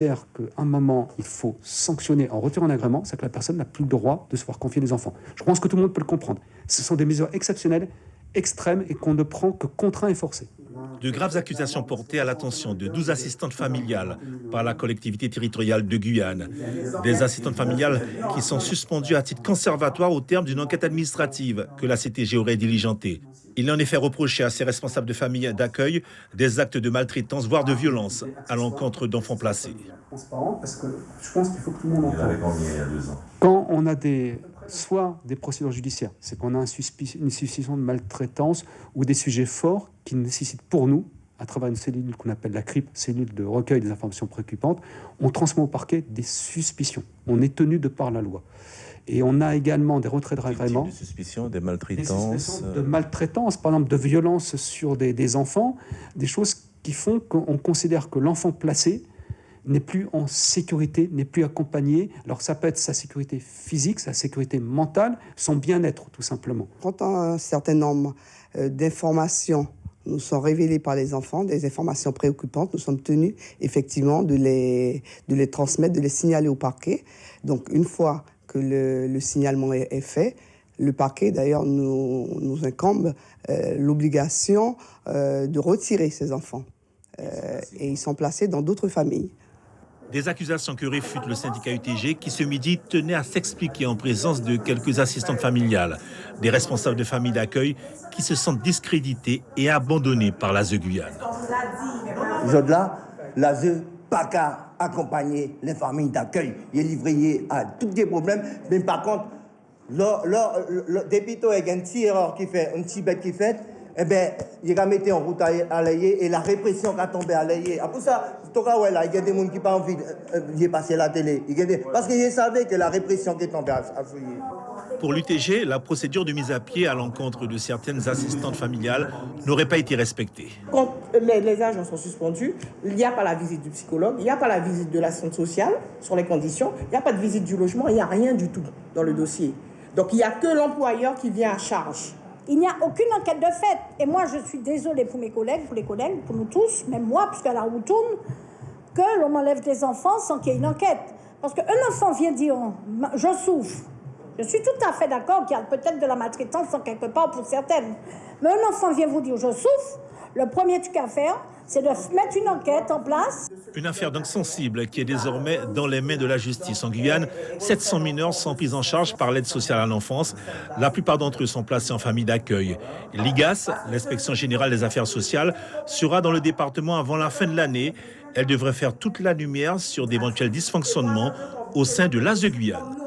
qu'à un moment, il faut sanctionner en retirant un agrément, c'est que la personne n'a plus le droit de se voir confier des enfants. Je pense que tout le monde peut le comprendre. Ce sont des mesures exceptionnelles, extrêmes, et qu'on ne prend que contraint et forcé. De graves accusations portées à l'attention de 12 assistantes familiales par la collectivité territoriale de Guyane. Des assistantes familiales qui sont suspendues à titre conservatoire au terme d'une enquête administrative que la CTG aurait diligentée. Il est en effet reproché à ces responsables de famille d'accueil des actes de maltraitance, voire de violence à l'encontre d'enfants placés. Parce que je pense qu'il faut que tout le monde entende. Quand on a soit des procédures judiciaires, c'est qu'on a une suspicion de maltraitance ou des sujets forts qui nécessitent pour nous, à travers une cellule qu'on appelle la CRIP, cellule de recueil des informations préoccupantes, on transmet au parquet des suspicions. On est tenu de par la loi. Et on a également des retraits de règlement. Des suspicions, des maltraitances. De maltraitance, par exemple de violence sur des enfants, des choses qui font qu'on considère que l'enfant placé n'est plus en sécurité, n'est plus accompagné. Alors ça peut être sa sécurité physique, sa sécurité mentale, son bien-être tout simplement. Quand un certain nombre d'informations nous sont révélées par les enfants, des informations préoccupantes, nous sommes tenus effectivement de les transmettre, de les signaler au parquet. Donc une fois que le signalement est fait, le parquet d'ailleurs nous incombe l'obligation de retirer ces enfants. Et ils sont placés dans d'autres familles. Des accusations que réfute le syndicat UTG qui ce midi tenait à s'expliquer en présence de quelques assistantes familiales, des responsables de familles d'accueil qui se sentent discrédités et abandonnés par l'ASE Guyane. Aujourd'hui, l'ASE pas qu'à accompagner les familles d'accueil. Il est livré à tous les problèmes, mais par contre, depuis qu'il y a une petite erreur qui fait, une petite bête qui fait, eh bien, il a mis en route à l'ayer et la répression qui a tombé à l'ayer. Après ça, il y a des gens qui n'ont pas envie de passer à la télé. Parce qu'ils savaient que la répression qui est tombée à fouiller. Pour l'UTG, la procédure de mise à pied à l'encontre de certaines assistantes familiales n'aurait pas été respectée. Quand les agents sont suspendus, il n'y a pas la visite du psychologue, il n'y a pas la visite de l'assistante sociale sur les conditions, il n'y a pas de visite du logement, il n'y a rien du tout dans le dossier. Donc il n'y a que l'employeur qui vient à charge. Il n'y a aucune enquête de fait. Et moi, je suis désolée pour mes collègues, pour nous tous, même moi, puisqu'à la roue tourne, que l'on m'enlève des enfants sans qu'il y ait une enquête. Parce qu'un enfant vient dire « je souffre ». Je suis tout à fait d'accord qu'il y a peut-être de la maltraitance en quelque part pour certaines. Mais un enfant vient vous dire « je souffre », le premier truc à faire, c'est de mettre une enquête en place. Une affaire donc sensible qui est désormais dans les mains de la justice. En Guyane, 700 mineurs sont pris en charge par l'aide sociale à l'enfance. La plupart d'entre eux sont placés en famille d'accueil. L'IGAS, l'inspection générale des affaires sociales, sera dans le département avant la fin de l'année. Elle devrait faire toute la lumière sur d'éventuels dysfonctionnements au sein de l'ASE Guyane.